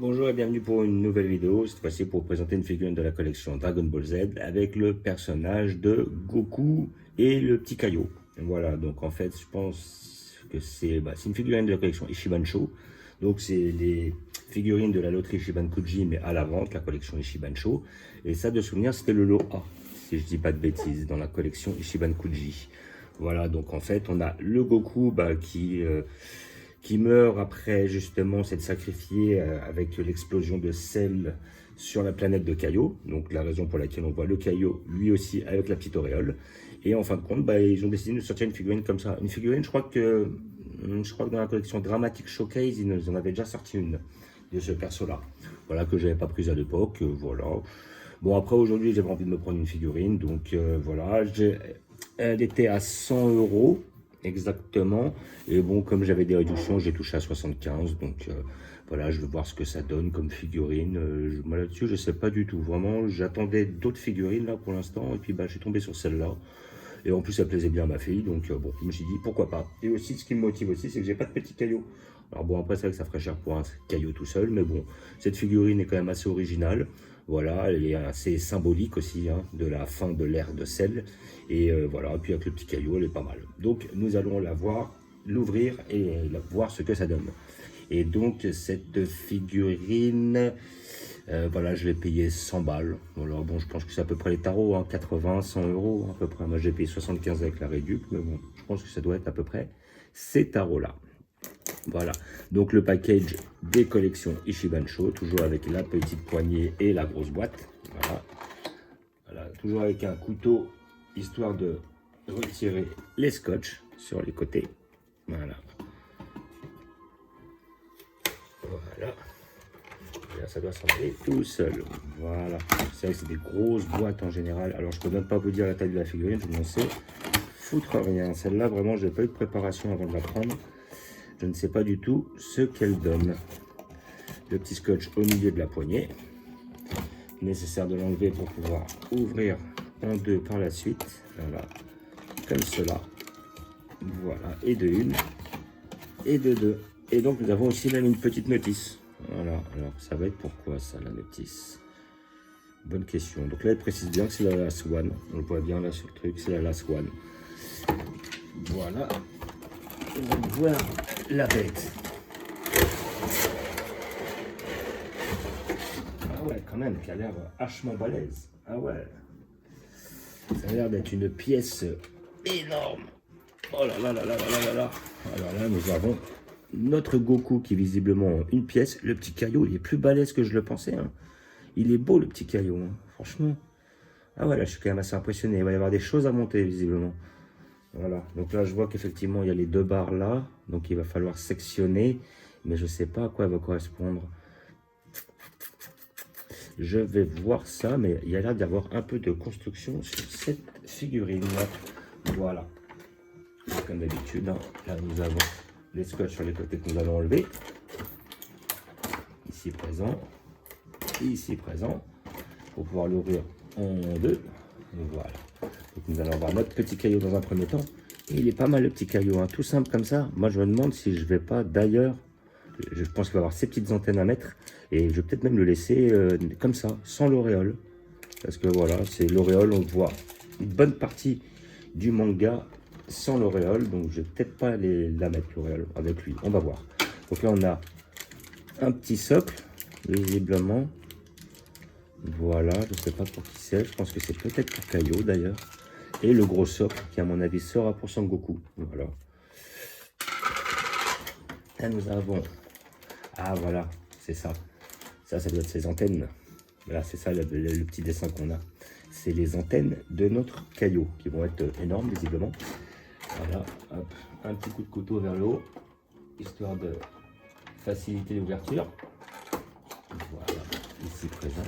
Bonjour et bienvenue pour une nouvelle vidéo, cette fois-ci pour vous présenter une figurine de la collection Dragon Ball Z avec le personnage de Goku et le petit Kaio. Voilà, donc en fait je pense que c'est une figurine de la collection Ichiban Show. Donc c'est les figurines de la loterie Ichiban Kuji mais à la vente, la collection Ichiban Show. Et ça de souvenir c'était le lot A, si je dis pas de bêtises, dans la collection Ichiban Kuji. Voilà, donc en fait on a le Goku qui meurt après justement s'être sacrifié avec l'explosion de Cell sur la planète de Kaio. Donc la raison pour laquelle on voit le Kaio lui aussi avec la petite auréole. Et en fin de compte, ils ont décidé de sortir une figurine comme ça. Une figurine, je crois que dans la collection Dramatic Showcase, ils nous en avaient déjà sorti une de ce perso-là. Voilà, que j'avais pas prise à l'époque. Voilà. Bon, après aujourd'hui, j'avais envie de me prendre une figurine. Donc voilà, elle était à 100 € exactement. Et bon, comme j'avais des réductions, j'ai touché à 75. Donc voilà, je vais voir ce que ça donne comme figurine. Moi là-dessus, je sais pas du tout. Vraiment, j'attendais d'autres figurines là pour l'instant. Et puis je suis tombé sur celle-là. Et en plus, ça plaisait bien à ma fille. Donc bon, je me suis dit pourquoi pas. Et aussi, ce qui me motive aussi, c'est que j'ai pas de petit caillot. Alors bon, après, c'est vrai que ça ferait cher pour un caillot tout seul. Mais bon, cette figurine est quand même assez originale. Voilà, elle est assez symbolique aussi de la fin de l'ère de sel. Et voilà, puis avec le petit caillou, elle est pas mal. Donc nous allons la voir, l'ouvrir et voir ce que ça donne. Et donc cette figurine, voilà, je l'ai payé 100 balles. Voilà, bon, je pense que c'est à peu près les tarots, 80, 100 € à peu près. Moi j'ai payé 75 avec la réduc, mais bon, je pense que ça doit être à peu près ces tarots-là. Voilà, donc le package des collections Ichiban Show, toujours avec la petite poignée et la grosse boîte. Voilà, voilà, toujours avec un couteau, histoire de retirer les scotch sur les côtés. Voilà. Voilà. Et là, ça doit s'enlever tout seul. Voilà. C'est vrai que c'est des grosses boîtes en général. Alors, je peux même pas vous dire la taille de la figurine, je n'en sais foutre rien. Celle-là, vraiment, je n'ai pas eu de préparation avant de la prendre. Je ne sais pas du tout ce qu'elle donne. Le petit scotch au milieu de la poignée. Nécessaire de l'enlever pour pouvoir ouvrir en deux par la suite. Voilà. Comme cela. Voilà. Et de une. Et de deux. Et donc, nous avons aussi même une petite notice. Voilà. Alors, ça va être pourquoi ça, la notice? Bonne question. Donc là, elle précise bien que c'est la Last One. On le voit bien là sur le truc. C'est la Last One. Voilà. On va voir la bête. Ah ouais, quand même, qui a l'air hachement balèze. Ah ouais. Ça a l'air d'être une pièce énorme. Oh là là là là là là là. Alors là, nous avons notre Goku qui est visiblement une pièce. Le petit caillou, il est plus balèze que je le pensais. Il est beau, le petit caillou. Franchement. Ah ouais, là, je suis quand même assez impressionné. Il va y avoir des choses à monter, visiblement. Voilà. Donc là, je vois qu'effectivement, il y a les deux barres là. Donc, il va falloir sectionner. Mais je ne sais pas à quoi elle va correspondre. Je vais voir ça, mais il y a l'air d'y avoir un peu de construction sur cette figurine. Voilà. Comme d'habitude, là nous avons les scotch sur les côtés que nous allons enlever. Ici présent. Ici présent. Pour pouvoir l'ouvrir en deux. Voilà. Donc nous allons avoir notre petit caillou dans un premier temps. Et il est pas mal le petit caillou, tout simple comme ça. Moi je me demande si je vais pas d'ailleurs. Je pense qu'il va avoir ces petites antennes à mettre. Et je vais peut-être même le laisser comme ça, sans l'auréole. Parce que voilà, c'est l'auréole, on voit une bonne partie du manga sans l'auréole. Donc je vais peut-être pas la mettre l'auréole avec lui. On va voir. Donc là on a un petit socle, visiblement. Voilà, je ne sais pas pour qui c'est. Je pense que c'est peut-être pour Kaio d'ailleurs. Et le gros socle qui à mon avis sera pour Son Goku. Voilà. Là nous avons... Ah voilà, c'est ça. Ça doit être ses antennes. Voilà, c'est ça le petit dessin qu'on a. C'est les antennes de notre caillou qui vont être énormes visiblement. Voilà, hop, un petit coup de couteau vers le haut, histoire de faciliter l'ouverture. Voilà, ici présent.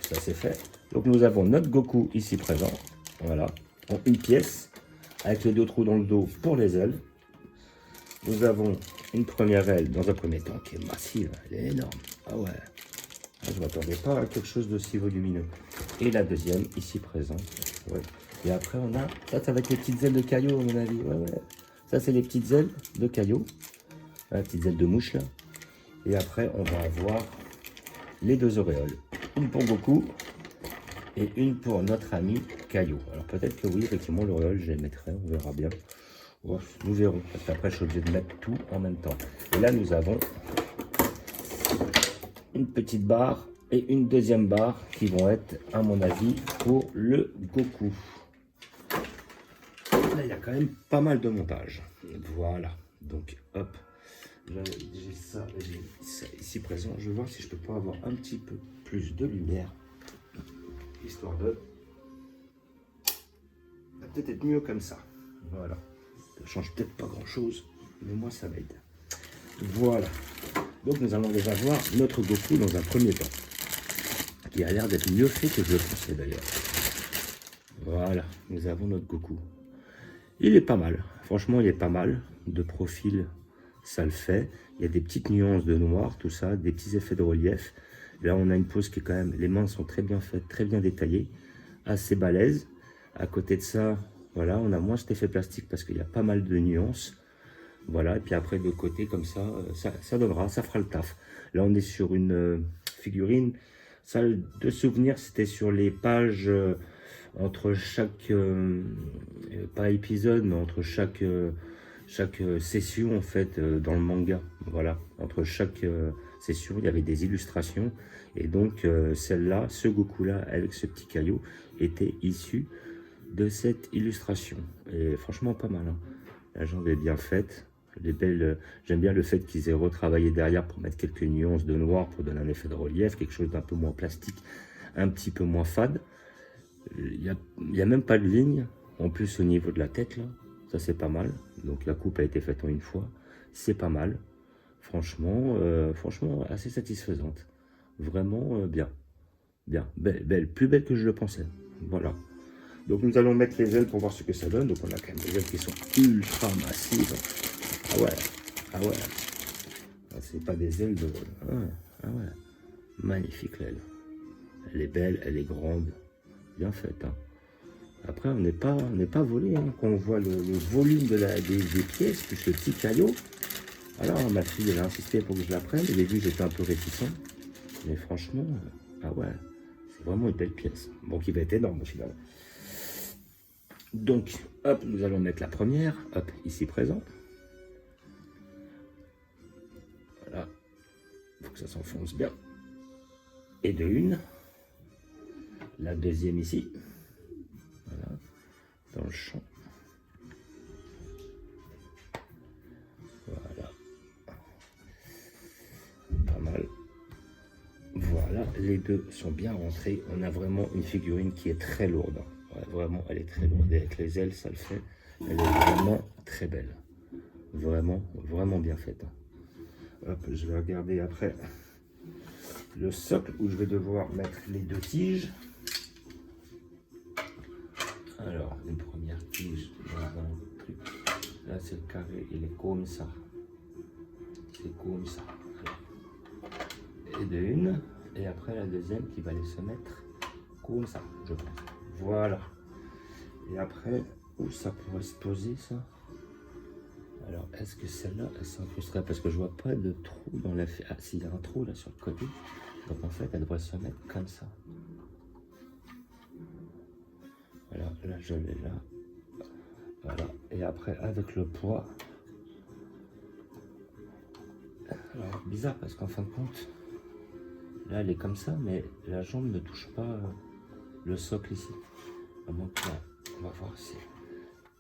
Ça c'est fait. Donc nous avons notre Goku ici présent. Voilà, en une pièce, avec les deux trous dans le dos pour les ailes. Nous avons une première aile dans un premier temps qui est massive, elle est énorme. Ah ouais, je ne m'attendais pas à quelque chose d'aussi volumineux. Et la deuxième, ici présente. Ouais. Et après on a, ça va être les petites ailes de caillou à mon avis. Ouais, ouais. Ça, c'est les petites ailes de Caillot. Les petites ailes de mouche, là. Et après, on va avoir les deux auréoles. Une pour Goku et une pour notre ami Caillot. Alors, peut-être que oui, effectivement, l'auréole, je les mettrai. On verra bien. Ouais, nous verrons. Parce qu'après, je suis obligé de mettre tout en même temps. Et là, nous avons une petite barre et une deuxième barre qui vont être, à mon avis, pour le Goku. Là, il y a quand même pas mal de montage. Voilà. Donc, hop. J'ai ça et j'ai ça ici présent. Je vais voir si je peux pas avoir un petit peu plus de lumière. Histoire de... Ça va peut-être être mieux comme ça. Voilà. Ça change peut-être pas grand-chose, mais moi, ça m'aide. Voilà. Donc, nous allons déjà voir notre Goku dans un premier temps. Qui a l'air d'être mieux fait que je le pensais d'ailleurs. Voilà. Nous avons notre Goku. Il est pas mal. Franchement, il est pas mal. De profil, ça le fait. Il y a des petites nuances de noir, tout ça. Des petits effets de relief. Là, on a une pose qui est quand même... Les mains sont très bien faites, très bien détaillées. Assez balèze. À côté de ça, voilà, on a moins cet effet plastique parce qu'il y a pas mal de nuances. Voilà, et puis après, de côté, comme ça, ça donnera, ça fera le taf. Là, on est sur une figurine. Salle de souvenirs, c'était sur les pages entre chaque, pas épisode, mais entre chaque session, en fait, dans le manga. Voilà, entre chaque session, il y avait des illustrations. Et donc, celle-là, ce Goku-là, avec ce petit caillou, était issu de cette illustration. Et franchement, pas mal. Hein. La jambe est bien faite. Les belles, j'aime bien le fait qu'ils aient retravaillé derrière pour mettre quelques nuances de noir pour donner un effet de relief, quelque chose d'un peu moins plastique, un petit peu moins fade. Il y a même pas de ligne. En plus, au niveau de la tête, là, ça c'est pas mal. Donc la coupe a été faite en une fois. C'est pas mal. Franchement, franchement assez satisfaisante. Vraiment bien. Bien. Belle. Plus belle que je le pensais. Voilà. Donc nous allons mettre les ailes pour voir ce que ça donne. Donc on a quand même des ailes qui sont ultra massives. Ah ouais. Ah ouais. Ah, c'est pas des ailes de... Ah ouais. Magnifique l'aile. Elle est belle, elle est grande. Bien faite. Hein. Après, on n'est pas volé. Hein. Quand on voit le volume des pièces, plus le petit caillot. Alors ma fille, elle a insisté pour que je la prenne. Au début, j'étais un peu réticent. Mais franchement, ah ouais. C'est vraiment une belle pièce. Bon, qui va être énorme au final. Donc, hop, nous allons mettre la première. Hop, ici présent. Voilà. Il faut que ça s'enfonce bien. Et de une. La deuxième ici. Voilà. Dans le champ. Voilà. Pas mal. Voilà, les deux sont bien rentrés. On a vraiment une figurine qui est très lourde. Ouais, vraiment, elle est très lourde. Et avec les ailes, ça le fait. Elle est vraiment très belle. Vraiment, vraiment bien faite. Hop, je vais regarder après le socle où je vais devoir mettre les deux tiges. Alors, une première tige dans un truc. Là, c'est le carré, il est comme ça. C'est comme ça. Et de une. Et après, la deuxième qui va aller se mettre comme ça, je pense. Voilà. Et après, où ça pourrait se poser, ça? Alors, est-ce que celle-là, elle s'incrusterait? Parce que je vois pas de trou dans la... Ah, s'il y a un trou là sur le côté. Donc, en fait, elle devrait se mettre comme ça. Voilà, là, je l'ai là. Voilà. Et après, avec le poids... Alors, bizarre, parce qu'en fin de compte, là, elle est comme ça, mais la jambe ne touche pas le socle ici. À moins que, on va voir si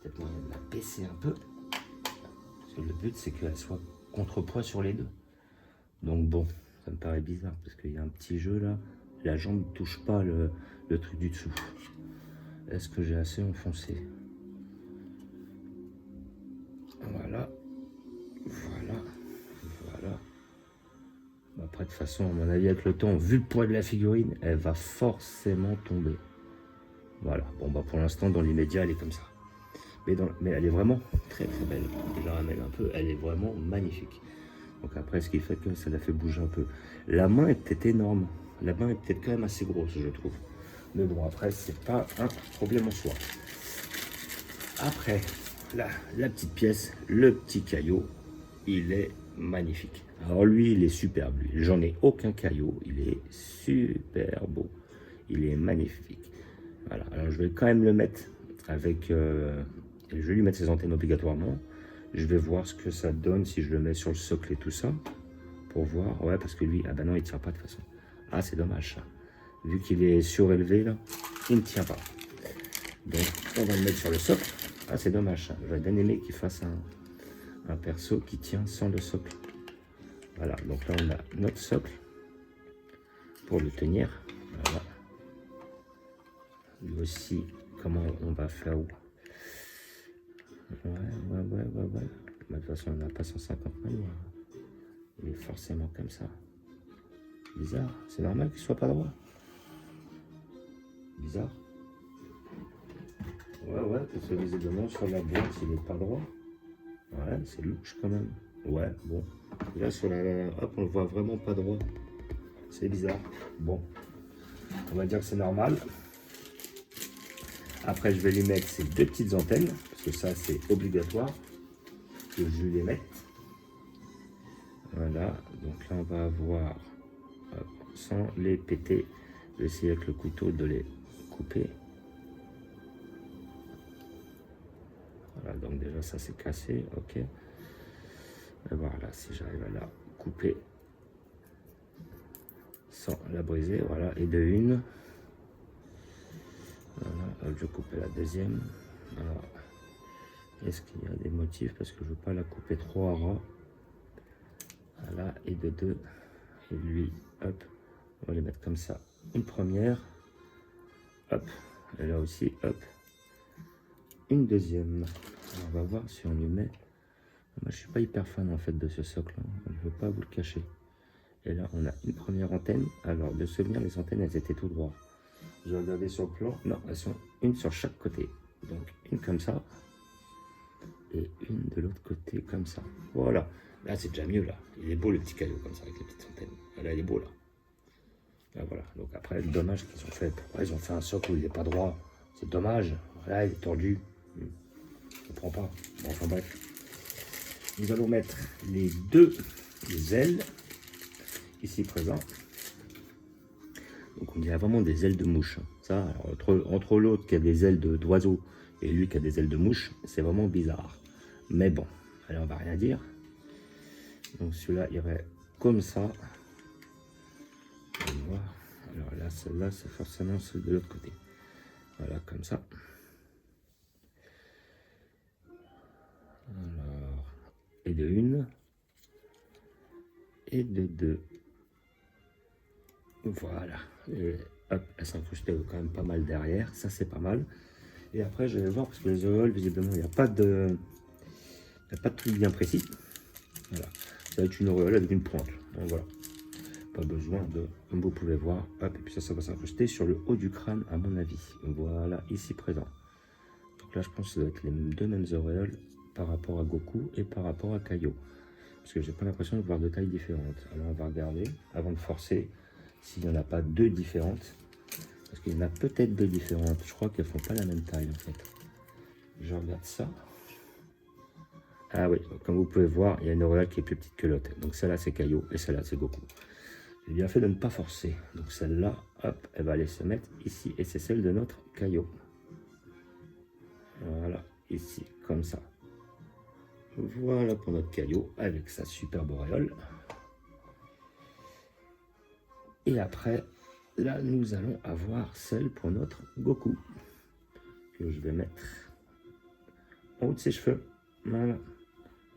peut-être moyen de la baisser un peu. Parce que le but, c'est qu'elle soit contrepoids sur les deux. Donc bon, ça me paraît bizarre, parce qu'il y a un petit jeu là. La jambe ne touche pas le truc du dessous. Est-ce que j'ai assez enfoncé? Voilà. Voilà. Voilà. Après, de toute façon, à mon avis, avec le temps, vu le poids de la figurine, elle va forcément tomber. Voilà. Bon, bah pour l'instant, dans l'immédiat, elle est comme ça. Mais elle est vraiment très très belle. Je la ramène un peu, elle est vraiment magnifique. Donc après, ce qui fait que ça la fait bouger un peu. La main est peut-être énorme. La main est peut-être quand même assez grosse, je trouve. Mais bon, après, c'est pas un problème en soi. Après, là, la petite pièce, le petit caillot, il est magnifique. Alors lui, il est superbe. J'en ai aucun caillot. Il est super beau. Il est magnifique. Voilà. Alors je vais quand même le mettre avec... je vais lui mettre ses antennes obligatoirement. Je vais voir ce que ça donne si je le mets sur le socle et tout ça. Pour voir. Ouais, parce que lui, ah ben non, il ne tient pas de toute façon. Ah, c'est dommage ça. Vu qu'il est surélevé là, il ne tient pas. Donc on va le mettre sur le socle. Ah, c'est dommage ça. J'aurais bien aimé qu'il fasse un perso qui tient sans le socle. Voilà, donc là on a notre socle pour le tenir. Voilà. Lui aussi, comment on va faire? Ouais. De toute façon, on n'a pas 150 manières. Il est forcément comme ça. Bizarre, c'est normal qu'il soit pas droit. Bizarre. Ouais, parce que visiblement sur la boîte, il n'est pas droit. Ouais, c'est louche quand même. Ouais, bon. Là, sur la hop, on le voit vraiment pas droit. C'est bizarre. Bon, on va dire que c'est normal. Après, je vais lui mettre ces deux petites antennes, parce que ça, c'est obligatoire que je les mette. Voilà, donc là, on va avoir, hop, sans les péter, je vais essayer avec le couteau de les couper. Voilà, donc déjà, ça c'est cassé, ok. Et voilà, si j'arrive à la couper sans la briser, voilà, et de une. Voilà, je vais couper la deuxième. Alors, est-ce qu'il y a des motifs? Parce que je ne veux pas la couper trop à ras. Voilà, et de deux. Et lui, hop, on va les mettre comme ça. Une première, hop, et là aussi, hop, une deuxième. Alors, on va voir si on lui met. Moi, je suis pas hyper fan en fait de ce socle, hein. Je ne veux pas vous le cacher. Et là, on a une première antenne. Alors, de souvenir, les antennes, elles étaient tout droit. J'ai regardé sur le plan. Non, elles sont une sur chaque côté. Donc, une comme ça. Et une de l'autre côté comme ça. Voilà. Là, c'est déjà mieux, là. Il est beau, le petit caillou, comme ça, avec les petites antennes. Là, il est beau, là. Là, voilà. Donc, après, dommage qu'ils ont fait. Pourquoi ils ont fait un socle où il n'est pas droit? C'est dommage. Voilà, il est tordu. Je comprends pas. Bon, enfin, bref. Nous allons mettre les deux ailes ici présentes. Donc on dirait vraiment des ailes de mouche. Ça, alors, entre l'autre qui a des ailes d'oiseau et lui qui a des ailes de mouche, c'est vraiment bizarre. Mais bon, allez, on va rien dire. Donc celui-là irait comme ça. On va voir. Alors là, celle-là, c'est forcément celle de l'autre côté. Voilà, comme ça. Alors, et de une. Et de deux. Voilà. Et hop, elle s'incrustait quand même pas mal derrière. Ça, c'est pas mal. Et après, je vais voir, parce que les auréoles, visiblement, il n'y a pas de truc bien précis. Voilà. Ça va être une auréole avec une pointe. Donc voilà. Pas besoin de, comme vous pouvez voir, hop, et puis ça va s'incruster sur le haut du crâne, à mon avis. Voilà, ici présent. Donc là, je pense que ça doit être les deux mêmes auréoles par rapport à Goku et par rapport à Kaio. Parce que j'ai pas l'impression de voir de tailles différentes. Alors on va regarder, avant de forcer, s'il n'y en a pas deux différentes. Parce qu'il y en a peut-être deux différentes. Je crois qu'elles font pas la même taille en fait. Je regarde ça. Ah oui, comme vous pouvez voir, il y a une auréole qui est plus petite que l'autre. Donc celle-là c'est Kaio et celle-là c'est Goku. J'ai bien fait de ne pas forcer. Donc celle-là, hop, elle va aller se mettre ici. Et c'est celle de notre Kaio. Voilà, ici, comme ça. Voilà pour notre Kaio avec sa superbe auréole. Et après, là, nous allons avoir celle pour notre Goku. Que je vais mettre en haut de ses cheveux. Voilà.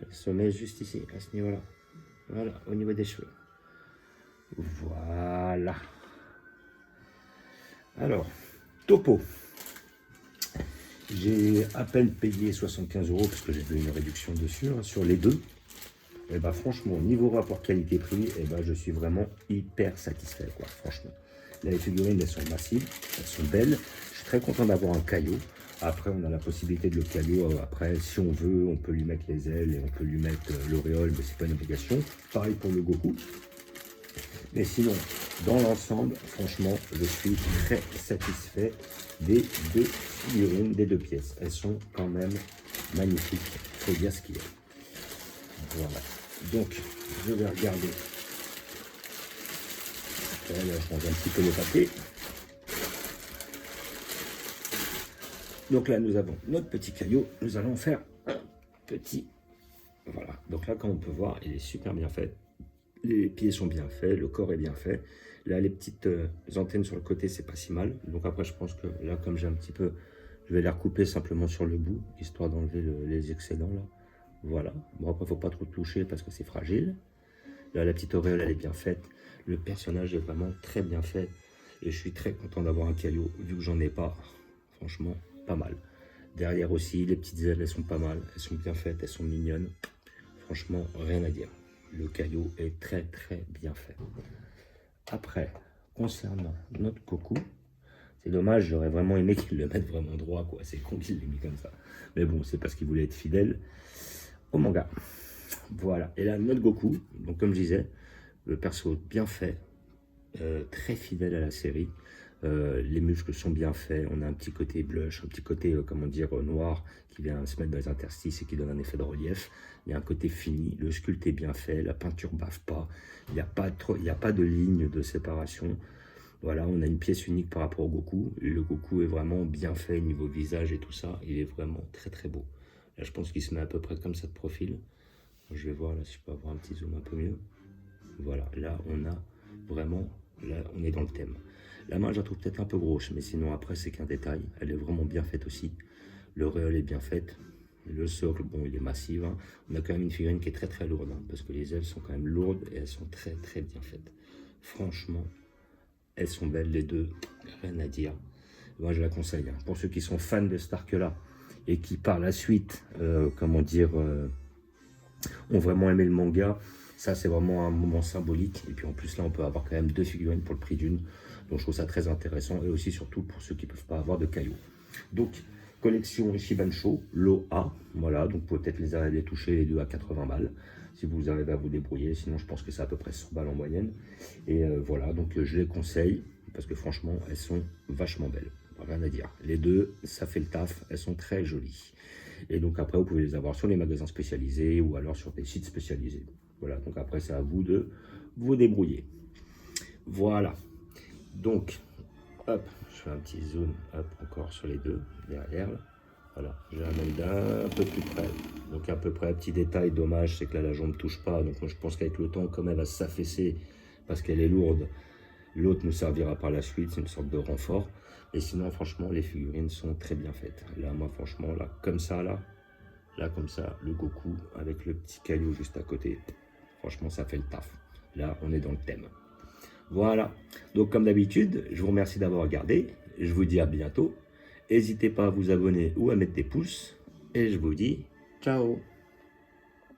Elle se met juste ici, à ce niveau-là. Voilà, au niveau des cheveux. Voilà. Alors, topo. J'ai à peine payé 75 € parce que j'ai fait une réduction dessus, hein, sur les deux. Et bah franchement, niveau rapport qualité-prix, et bah, je suis vraiment hyper satisfait, quoi, franchement. Là, les figurines, elles sont massives, elles sont belles. Je suis très content d'avoir un caillot. Après, on a la possibilité de le caillot. Après, si on veut, on peut lui mettre les ailes et on peut lui mettre l'auréole, mais c'est pas une obligation. Pareil pour le Goku. Mais sinon, dans l'ensemble, franchement, je suis très satisfait des deux figurines, des deux pièces. Elles sont quand même magnifique, faut dire ce qu'il est. Voilà, donc je vais regarder. Là, je change un petit peu le papier. Donc là, nous avons notre petit caillot. Nous allons faire un petit... Voilà. Donc là, comme on peut voir, il est super bien fait. Les pieds sont bien faits, le corps est bien fait. Là, les petites antennes sur le côté, c'est pas si mal. Donc après, je pense que là, comme j'ai un petit peu... Je vais les recouper simplement sur le bout, histoire d'enlever les excédents, là. Voilà. Bon, après, il ne faut pas trop toucher parce que c'est fragile. Là, la petite auréole, elle est bien faite. Le personnage est vraiment très bien fait. Et je suis très content d'avoir un caillot, vu que j'en ai pas. Franchement, pas mal. Derrière aussi, les petites ailes, elles sont pas mal. Elles sont bien faites, elles sont mignonnes. Franchement, rien à dire. Le caillot est très très bien fait. Après, concernant notre coucou, c'est dommage, j'aurais vraiment aimé qu'il le mette vraiment droit, quoi. C'est con qu'il l'ait mis comme ça. Mais bon, c'est parce qu'il voulait être fidèle au manga. Voilà. Et là, notre Goku, donc comme je disais, le perso bien fait, très fidèle à la série. Les muscles sont bien faits, on a un petit côté blush, un petit côté, comment dire, noir qui vient se mettre dans les interstices et qui donne un effet de relief. Il y a un côté fini, le sculpte est bien fait, la peinture bave pas, il n'y a pas de ligne de séparation. Voilà, on a une pièce unique par rapport au Goku. Le Goku est vraiment bien fait niveau visage et tout ça, il est vraiment très très beau. Là, je pense qu'il se met à peu près comme ça de profil. Je vais voir là si je peux avoir un petit zoom un peu mieux. Voilà, là on a vraiment, là on est dans le thème. La main, je la trouve peut-être un peu grosse, mais sinon après, c'est qu'un détail. Elle est vraiment bien faite aussi. L'auréole est bien faite. Le socle, bon, il est massif. Hein. On a quand même une figurine qui est très très lourde, hein, parce que les ailes sont quand même lourdes et elles sont très très bien faites. Franchement, elles sont belles les deux, rien à dire. Moi, je la conseille. Hein. Pour ceux qui sont fans de cet arc-là et qui par la suite, comment dire, ont vraiment aimé le manga, ça c'est vraiment un moment symbolique. Et puis en plus là, on peut avoir quand même 2 figurines pour le prix d'une. Donc je trouve ça très intéressant et aussi surtout pour ceux qui ne peuvent pas avoir de cailloux. Donc collection Shibansho, lot A, voilà, donc vous pouvez peut-être les toucher les deux à 80 balles si vous arrivez à vous débrouiller, sinon je pense que c'est à peu près 100 balles en moyenne. Et voilà, donc je les conseille parce que franchement elles sont vachement belles, rien à dire. Les deux, ça fait le taf, elles sont très jolies. Et donc après vous pouvez les avoir sur les magasins spécialisés ou alors sur des sites spécialisés. Voilà, donc après c'est à vous de vous débrouiller. Voilà. Donc, hop, je fais un petit zoom, hop, encore sur les deux, derrière, là. Voilà, je l'amène d'un peu plus près. Donc à peu près, petit détail, dommage, c'est que là, la jambe ne touche pas. Donc moi, je pense qu'avec le temps, comme elle va s'affaisser, parce qu'elle est lourde, l'autre nous servira par la suite, c'est une sorte de renfort. Et sinon, franchement, les figurines sont très bien faites. Là, moi, franchement, là, comme ça, là, comme ça, le Goku, avec le petit caillou juste à côté, franchement, ça fait le taf. Là, on est dans le thème. Voilà, donc comme d'habitude, je vous remercie d'avoir regardé, je vous dis à bientôt, n'hésitez pas à vous abonner ou à mettre des pouces, et je vous dis ciao.